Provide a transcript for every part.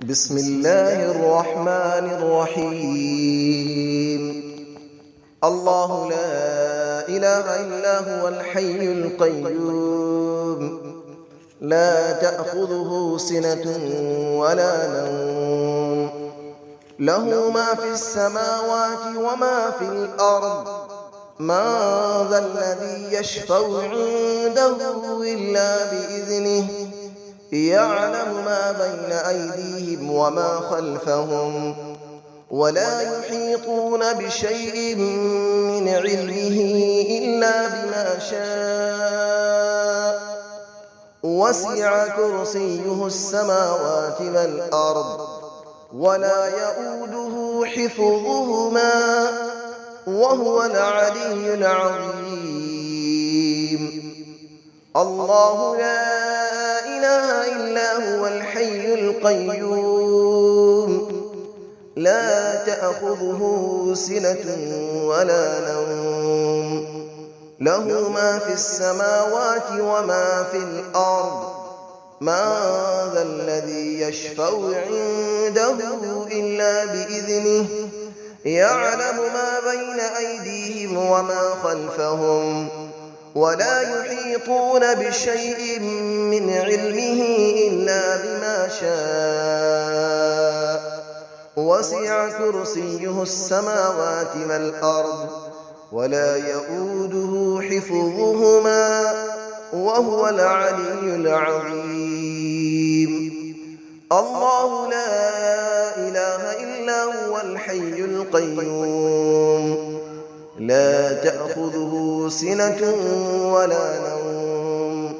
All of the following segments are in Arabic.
بسم الله الرحمن الرحيم. الله لا إله إلا هو الحي القيوم، لا تأخذه سنة ولا نوم، له ما في السماوات وما في الأرض. من ذا الذي يشفع عنده إلا بإذنه، يعلم ما بين أيديهم وما خلفهم، ولا يحيطون بشيء من علمه إلا بما شاء. وسع كرسيه السماوات والأرض، ولا يؤوده حفظهما، وهو العلي العظيم. الله لا إله إلا هو الحي القيوم، لا تأخذه سنة ولا نوم، له ما في السماوات وما في الأرض. من ذا الذي يشفع عنده إلا بإذنه، يعلم ما بين أيديهم وما خلفهم، ولا يحيطون بشيء من علمه إلا بما شاء. وسع كرسيه السماوات والأرض، ولا يؤوده حفظهما، وهو العلي العظيم. الله لا إله إلا هو الحي القيوم، لا تأخذه سنة ولا نوم،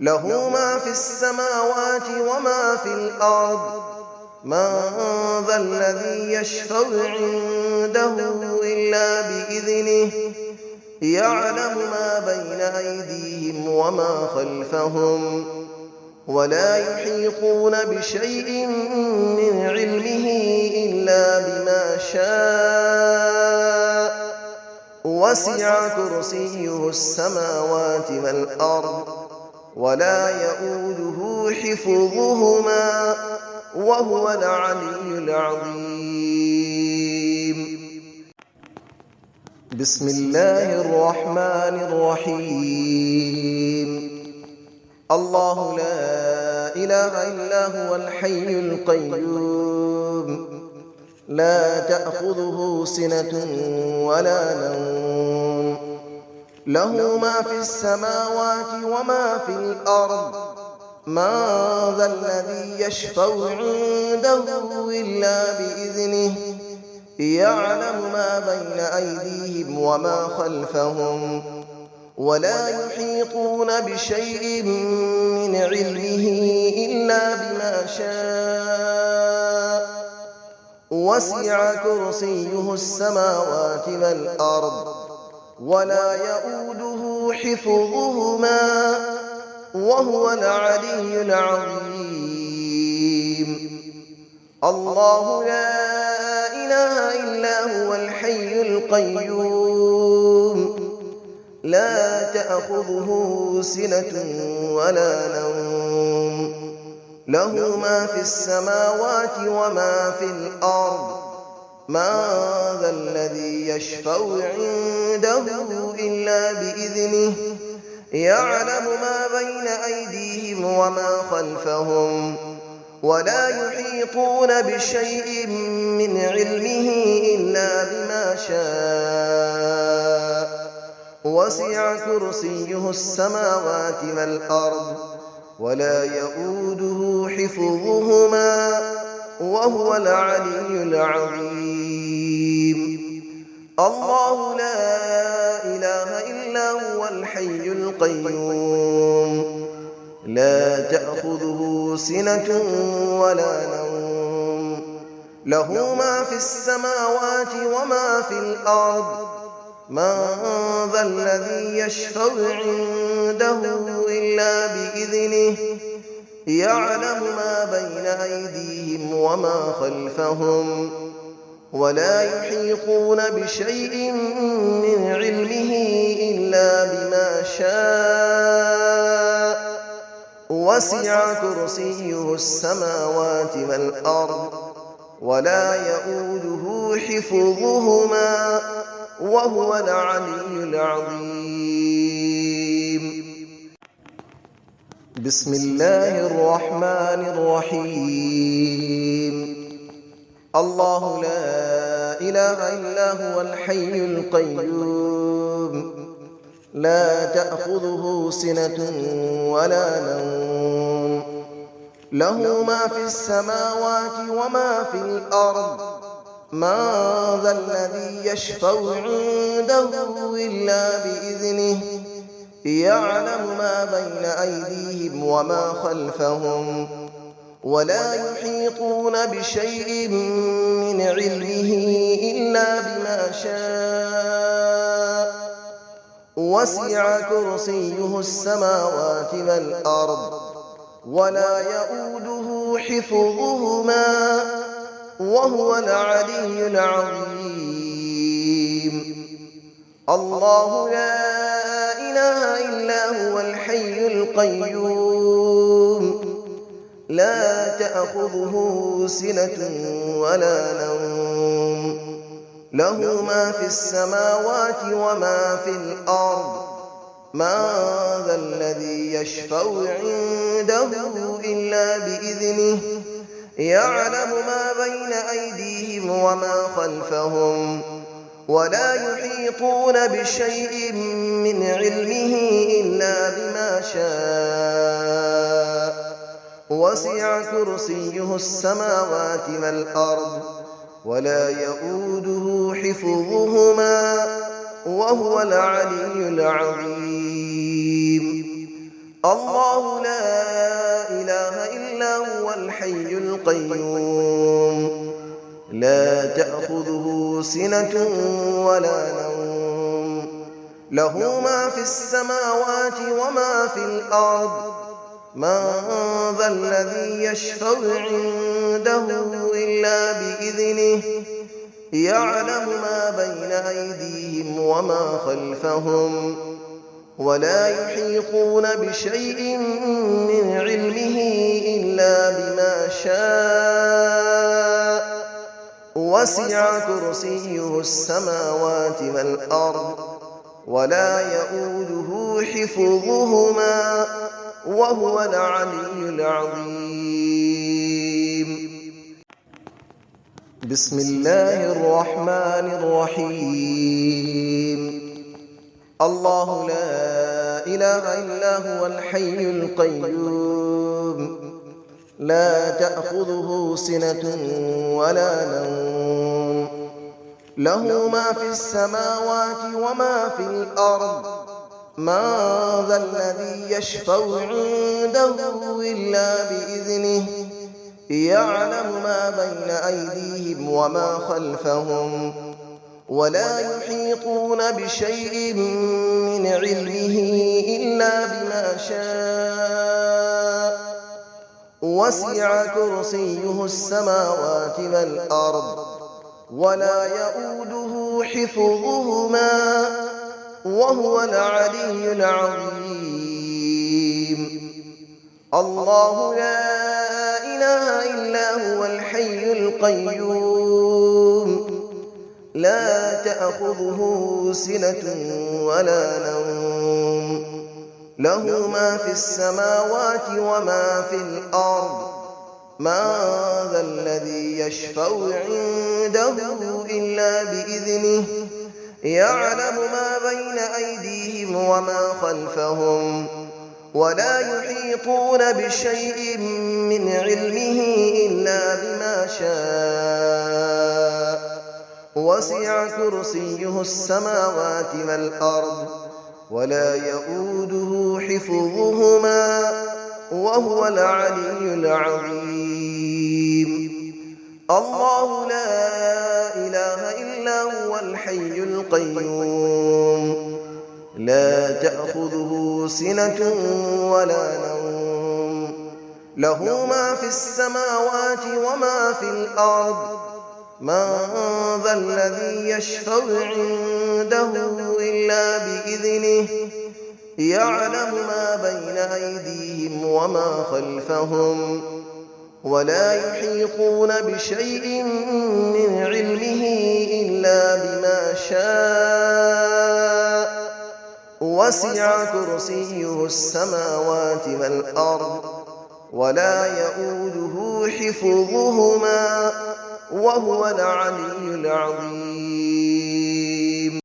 له ما في السماوات وما في الأرض. من ذا الذي يشفع عنده إلا بإذنه، يعلم ما بين أيديهم وما خلفهم، ولا يحيطون بشيء من علمه إلا بما شاء. وسع كرسيه السماوات والأرض، ولا يؤوده حفظهما، وهو العلي العظيم. بسم الله الرحمن الرحيم. الله لا إله إلا هو الحي القيوم، لا تأخذه سنة ولا نوم، له ما في السماوات وما في الأرض. من ذا الذي يشفع عنده إلا بإذنه، يعلم ما بين أيديهم وما خلفهم، ولا يحيطون بشيء من علمه إلا بما شاء. وسع كرسيه السماوات والأرض، ولا يؤوده حفظهما، وهو العلي العظيم. الله لا إله إلا هو الحي القيوم، لا تأخذه سنة ولا نوم، له ما في السماوات وما في الأرض. من ذا الذي يشفع عنده إلا بإذنه، يعلم ما بين أيديهم وما خلفهم، ولا يحيطون بشيء من علمه إلا بما شاء. وسع كرسيه السماوات والأرض، ولا يؤوده حفظهما، وهو العلي العظيم. الله لا إله إلا هو الحي القيوم، لا تأخذه سنة ولا نوم، له ما في السماوات وما في الأرض. من ذا الذي يشفع عنده إلا بإذنه، يعلم ما بين أيديهم وما خلفهم، ولا يحيطون بشيء من علمه إلا بما شاء. وسع كرسيه السماوات والأرض ولا يؤوده حفظهما وهو العلي العظيم. بسم الله الرحمن الرحيم. الله لا إله إلا هو الحي القيوم لا تأخذه سنة ولا نوم له ما في السماوات وما في الأرض من ذا الذي يشفع عنده إلا بإذنه يعلم ما بين أيديهم وما خلفهم ولا يحيطون بشيء من علمه إلا بما شاء وسع كرسيه السماوات والأرض ولا يؤوده حفظهما وهو العلي العظيم. الله لا إله إلا هو الحي القيوم لا تأخذه سنة ولا نوم له ما في السماوات وما في الأرض من ذا الذي يشفع عنده إلا بإذنه يعلم ما بين أيديهم وما خلفهم ولا يحيطون بشيء من علمه إلا بما شاء وسع كرسيه السماوات والأرض ولا يؤوده حفظهما وهو العلي العظيم. الله لا إله إلا هو الحي القيوم لا تأخذه سنة ولا نوم له ما في السماوات وما في الأرض من ذا الذي يشفع عنده إلا بإذنه يعلم ما بين أيديهم وما خلفهم ولا يحيطون بشيء من علمه إلا بما شاء وسع كرسيه السماوات والأرض ولا يؤوده حفظهما وهو العلي العظيم. بسم الله الرحمن الرحيم. الله لا إله إلا هو الحي القيوم لا تأخذه سنة ولا نوم له ما في السماوات وما في الأرض من ذا الذي يشفع عنده إلا بإذنه يعلم ما بين أيديهم وما خلفهم ولا يحيطون بشيء من علمه إلا بما شاء وسع كرسيه السماوات والأرض ولا يؤوده حفظهما وهو العلي العظيم. الله لا إله إلا هو الحي القيوم لا تأخذه سنة ولا نوم له ما في السماوات وما في الأرض من ذا الذي يشفع عنده إلا بإذنه يعلم ما بين أيديهم وما خلفهم ولا يحيطون بشيء من علمه إلا بما شاء وسع كرسيه السماوات والأرض ولا يؤوده حفظهما وهو العلي العظيم. الله لا إله إلا هو الحي القيوم لا تأخذه سنة ولا نوم له ما في السماوات وما في الأرض من ذا الذي يشفع عنده إلا بإذنه يعلم ما بين أيديهم وما خلفهم ولا يحيطون بشيء من علمه إلا بما شاء وسع كرسيه السماوات والأرض ولا يئوده حفظهما وهو العلي العظيم